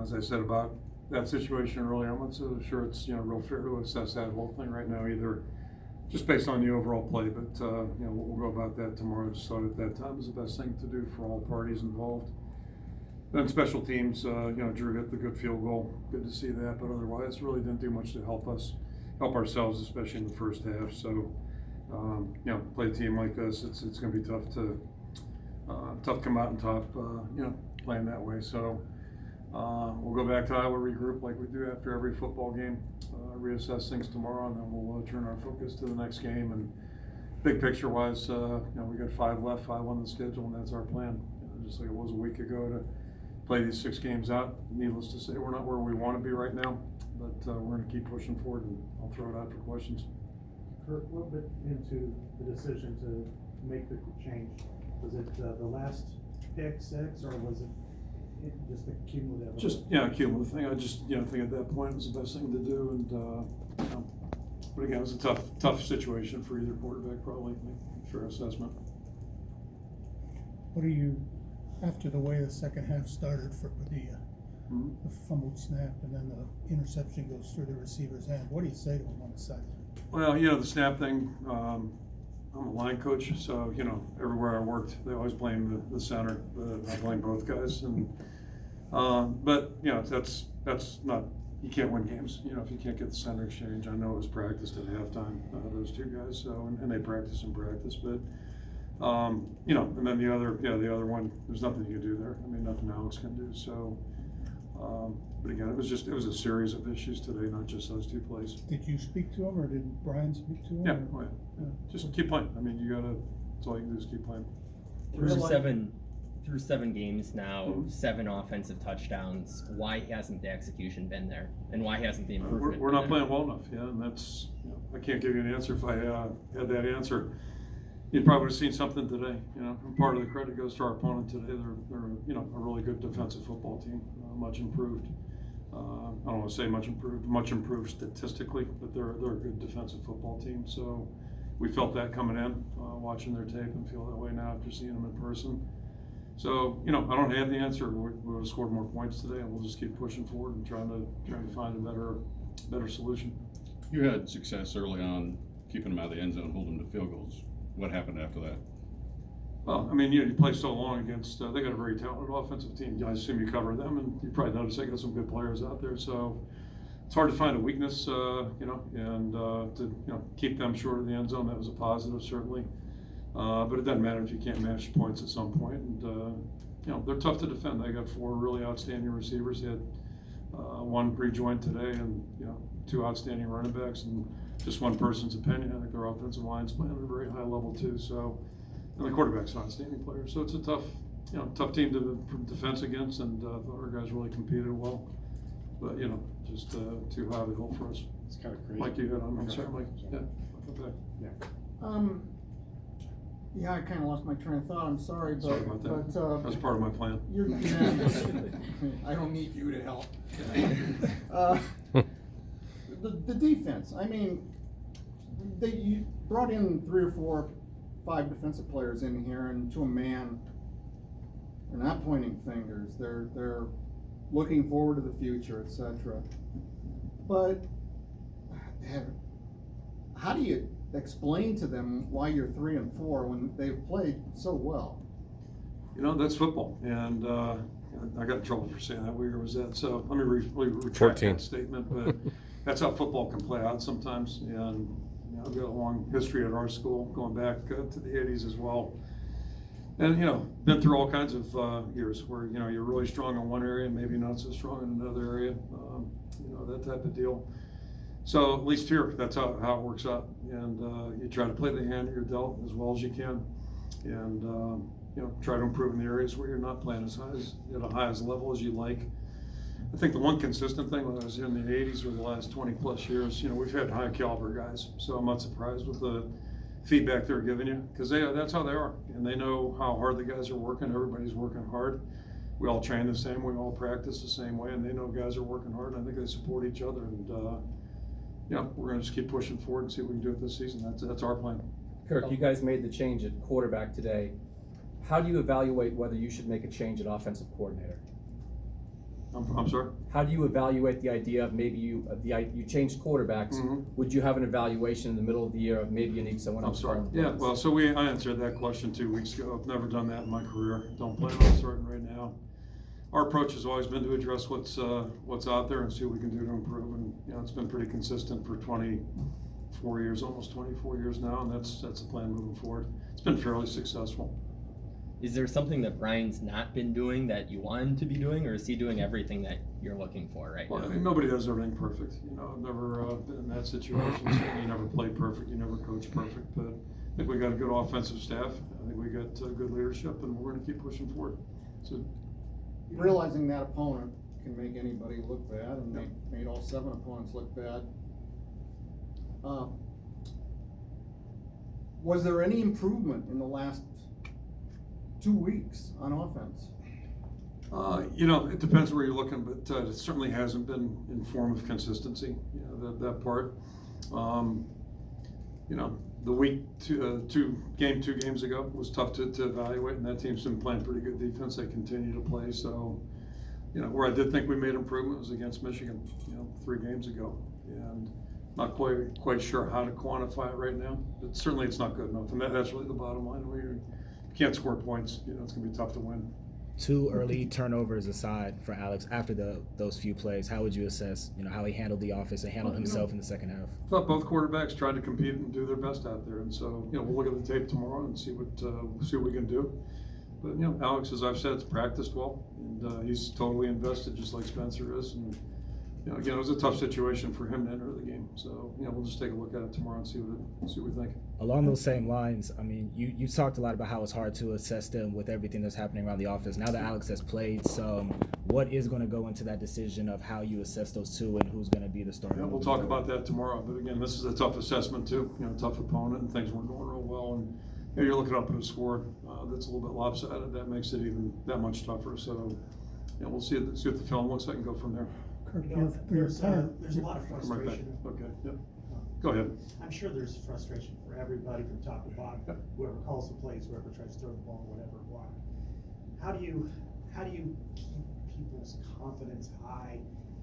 As I said about that situation earlier, I'm not so sure it's real fair to assess that whole thing right now either, just based on the overall play. But we'll go about that tomorrow. Just thought at that time was the best thing to do for all parties involved. Then special teams, Drew hit the good field goal. Good to see that, but otherwise, really didn't do much to help ourselves, especially in the first half. So, play a team like this, it's going to be tough to come out on top, playing that way. So, we'll go back to Iowa, regroup like we do after every football game, reassess things tomorrow, and then we'll turn our focus to the next game. And big picture wise, we got 5 left, 5 on the schedule, and that's our plan. Just like it was a week ago to play these 6 games out. Needless to say, we're not where we want to be right now, but we're going to keep pushing forward, and I'll throw it out for questions. Kurt, a little bit into the decision to make the change. Was it the last pick 6, or was it just a cumulative? Just cumulative thing. I just think at that point it was the best thing to do, and but again, it was a tough situation for either quarterback. Probably fair assessment. What do you, after the way the second half started for Padilla, the fumbled snap and then the interception goes through the receiver's hand, what do you say to him on the sideline? Well, the snap thing, I'm a line coach, so, everywhere I worked, they always blame the center, but I blame both guys. And but, that's not, you can't win games, if you can't get the center exchange. I know it was practiced at halftime, those 2 guys, so, and they practice and practice, but, and then the other one, there's nothing you can do there. I mean, nothing Alex can do, so, but again, it was a series of issues today, not just those 2 plays. Did you speak to him, or did Brian speak to him? Yeah. Just keep playing. I mean, that's all you can do is keep playing. Through 7 games now, 7 offensive touchdowns. Why hasn't the execution been there, and why hasn't the improvement? We're not playing well enough, and that's. I can't give you an answer. If I had that answer, you'd probably have seen something today. And part of the credit goes to our opponent today. They're a really good defensive football team, much improved. I don't want to say much improved statistically, but they're a good defensive football team. So we felt that coming in, watching their tape, and feel that way now after seeing them in person. So I don't have the answer. We would have scored more points today, and we'll just keep pushing forward and trying to find a better solution. You had success early on keeping them out of the end zone, holding them to field goals. What happened after that? Well, I mean, you play so long against, they got a very talented offensive team. I assume you cover them, and you probably notice they got some good players out there. So it's hard to find a weakness, and to keep them short of the end zone. That was a positive, certainly. But it doesn't matter if you can't match points at some point. And they're tough to defend. They got 4 really outstanding receivers. They had 1 rejoined today, and 2 outstanding running backs, and just one person's opinion. I think their offensive line's playing at a very high level too. So, and the quarterback's an outstanding player. So it's a tough team to defense against, and thought our guys really competed well. But just too high of a hill for us. It's kind of crazy. Mike, you had on. I'm sorry, Mike. Yeah. Okay. Yeah, I kind of lost my train of thought. I'm sorry, but sorry about that. That's part of my plan. You're I don't need you to help. The defense. I mean, you brought in 3 or 4, 5 defensive players in here, and to a man, they're not pointing fingers. They're looking forward to the future, etc. But how do you explain to them why you're 3 and 4 when they've played so well? That's football, and I got in trouble for saying that. What year was that? So let me retract 14. that statement. But that's how football can play out sometimes. And I've got a long history at our school, going back to the '80s as well. And been through all kinds of years where you're really strong in one area, and maybe not so strong in another area. That type of deal. So at least here, that's how it works out. And you try to play the hand you're dealt as well as you can, and try to improve in the areas where you're not playing at a high level as you like. I think the one consistent thing when I was in the '80s or the last 20 plus years, we've had high caliber guys. So I'm not surprised with the feedback they're giving you, because that's how they are, and they know how hard the guys are working. Everybody's working hard. We all train the same way, we all practice the same way, and they know guys are working hard. And I think they support each other, and we're going to just keep pushing forward and see what we can do with this season. That's our plan. Kirk, you guys made the change at quarterback today. How do you evaluate whether you should make a change at offensive coordinator? I'm sorry? How do you evaluate the idea of maybe you changed quarterbacks? Mhm. Would you have an evaluation in the middle of the year of maybe you need someone I'm else? sorry. calling the Yeah, plays? well, so I answered that question 2 weeks ago. I've never done that in my career. Don't plan on starting right now. Our approach has always been to address what's out there and see what we can do to improve. And it's been pretty consistent for 24 years, almost 24 years now, and that's the plan moving forward. It's been fairly successful. Is there something that Brian's not been doing that you want him to be doing, or is he doing everything that you're looking for right Well, now? I mean, nobody does everything perfect. I've never been in that situation. So you never played perfect. You never coached perfect. But I think we got a good offensive staff. I think we got good leadership, and we're going to keep pushing forward. So, Realizing that opponent can make anybody look bad, and made all 7 opponents look bad. Was there any improvement in the last 2 weeks on offense? it depends where you're looking, but it certainly hasn't been in form of consistency. That part. The week 2 games ago was tough to evaluate, and that team's been playing pretty good defense. They continue to play. So, where I did think we made improvement was against Michigan, 3 games ago, and not quite sure how to quantify it right now. But certainly, it's not good enough, and that's really the bottom line. We can't score points. It's going to be tough to win. 2 early turnovers aside for Alex after those few plays, how would you assess, how he handled the offense and handled himself in the second half? I thought both quarterbacks tried to compete and do their best out there, and so we'll look at the tape tomorrow and see what we can do. But Alex, as I've said, has practiced well, and he's totally invested, just like Spencer is. And again, it was a tough situation for him to enter the game. So we'll just take a look at it tomorrow and see what we think. Along those same lines, I mean, you talked a lot about how it's hard to assess them with everything that's happening around the offense. Now that Alex has played some, what is going to go into that decision of how you assess those 2 and who's going to be the starter? Yeah, we'll talk about that tomorrow. But again, this is a tough assessment too. Tough opponent, and things weren't going real well. And you're looking up at a score that's a little bit lopsided. That makes it even that much tougher. So we'll see what the film looks like and go from there. Kirk, There's a lot of Come right back. frustration. Okay. Yep. Go ahead. I'm sure there's frustration for everybody from top to bottom, Yep. whoever calls the plays, whoever tries to throw the ball, whatever, why. How do you keep people's confidence high?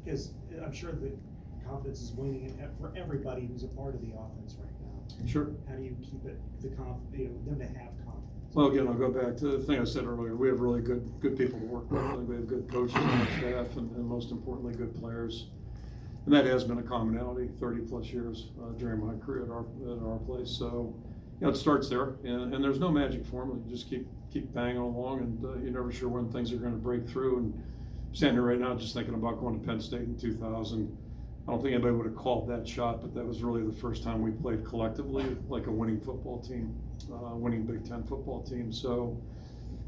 Because I'm sure the confidence is waning for everybody who's a part of the offense right now. Sure. How do you keep it them to have confidence? Well, again, I'll go back to the thing I said earlier. We have really good people to work with. I think we have good coaches on our staff, and most importantly, good players. And that has been a commonality 30 plus years during my career at our place. So, it starts there, and there's no magic formula. You just keep banging along, and you're never sure when things are going to break through. And standing here right now, just thinking about going to Penn State in 2000. I don't think anybody would have called that shot, but that was really the first time we played collectively like a winning football team, winning Big Ten football team. So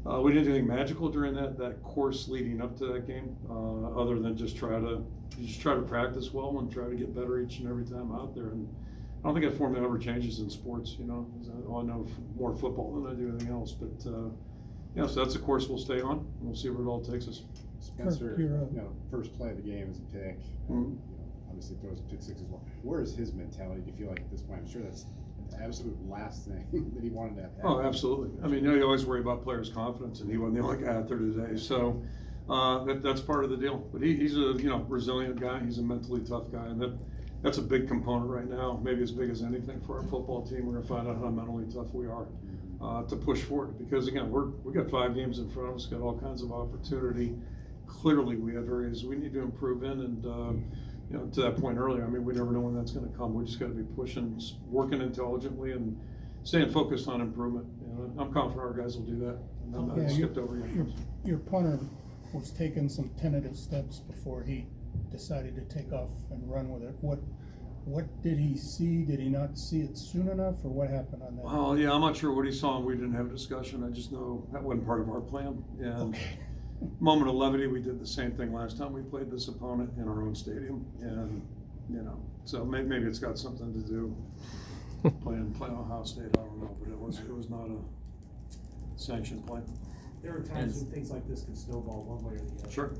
we didn't do anything magical during that course leading up to that game, other than just try to practice well and try to get better each and every time out there. And I don't think that formula ever changes in sports. I know more football than I do anything else, but so that's a course we'll stay on, and we'll see where it all takes us. Spencer, Kirk, first play of the game is a pick. Mhm. Obviously throws a pick 6 as well. Where is his mentality? Do you feel like at this point? I'm sure that's the absolute last thing that he wanted to have. Oh, absolutely. I mean, you always worry about players' confidence, and he wasn't the only guy out there today. So that's part of the deal. But he's a resilient guy. He's a mentally tough guy, and that's a big component right now. Maybe as big as anything for our football team. We're going to find out how mentally tough we are to push forward. Because again, we got 5 games in front of us. Got all kinds of opportunity. Clearly, we have areas we need to improve in, and to that point earlier, I mean, we never know when that's going to come. We just got to be pushing, working intelligently, and staying focused on improvement. I'm confident our guys will do that. And then I skipped over you. Your punter was taking some tentative steps before he decided to take off and run with it. What did he see? Did he not see it soon enough, or what happened on that? Well, yeah, I'm not sure what he saw, and we didn't have a discussion. I just know that wasn't part of our plan. And Okay. Moment of levity, we did the same thing last time we played this opponent in our own stadium, and so maybe it's got something to do playing Ohio State. I don't know, but it was not a sanctioned play. There are times when things like this can snowball one way or the other. Sure.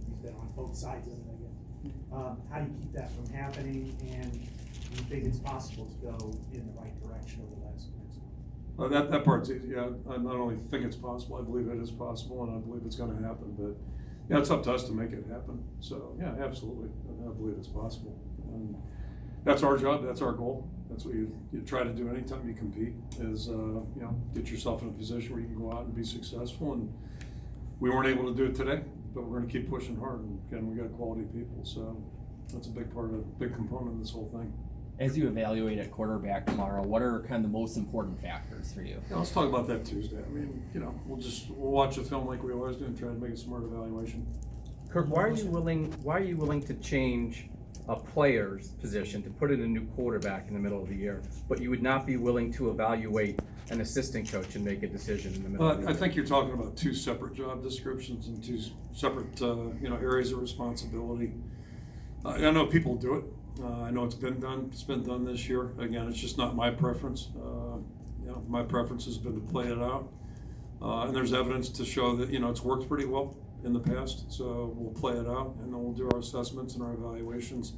You've been on both sides of it, I guess. How do you keep that from happening, and do you think it's possible to go in the right direction over the next month? That part's easy. Yeah, I not only think it's possible, I believe it is possible, and I believe it's going to happen. But Yeah, it's up to us to make it happen. So, yeah, absolutely. I believe it's possible. And that's our job. That's our goal. That's what you try to do anytime you compete is, get yourself in a position where you can go out and be successful. And we weren't able to do it today, but we're going to keep pushing hard. And again, we got quality people. So that's a big part of it, big component of this whole thing. As you evaluate at quarterback tomorrow, what are kind of the most important factors for you? Yeah, let's talk about that Tuesday. I mean, we'll watch the film like we always do and try to make a smart evaluation. Kurt, why are you willing to change a player's position to put in a new quarterback in the middle of the year, but you would not be willing to evaluate an assistant coach and make a decision in the middle of the year? I think you're talking about two separate job descriptions and two separate, areas of responsibility. I know people do it. I know it's been done. It's been done this year. Again, it's just not my preference. My preference has been to play it out. And there's evidence to show that, it's worked pretty well in the past. So we'll play it out and then we'll do our assessments and our evaluations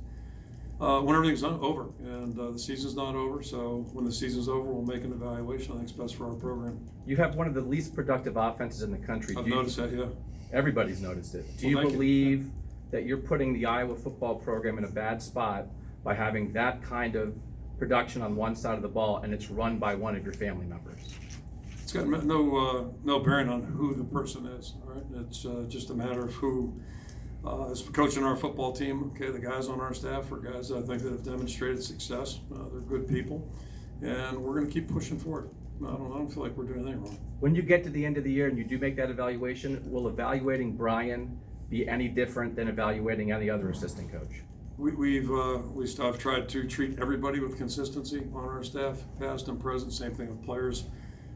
when everything's over. And the season's not over. So when the season's over, we'll make an evaluation. I think it's best for our program. You have one of the least productive offenses in the country. I've noticed that, yeah. Everybody's noticed it. Do Well, you thank you. believe that you're putting the Iowa football program in a bad spot by having that kind of production on one side of the ball and it's run by one of your family members? It's got no bearing on who the person is, all right? It's just a matter of who is coaching our football team. Okay, the guys on our staff are guys that I think that have demonstrated success. They're good people, and we're going to keep pushing forward. I don't feel like we're doing anything wrong. When you get to the end of the year and you do make that evaluation, will evaluating Brian be any different than evaluating any other assistant coach? I've tried to treat everybody with consistency on our staff, past and present. Same thing with players.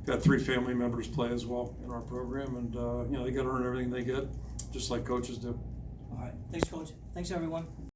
Got 3 family members play as well in our program, and they got to earn everything they get, just like coaches do. All right, thanks, Coach. Thanks, everyone.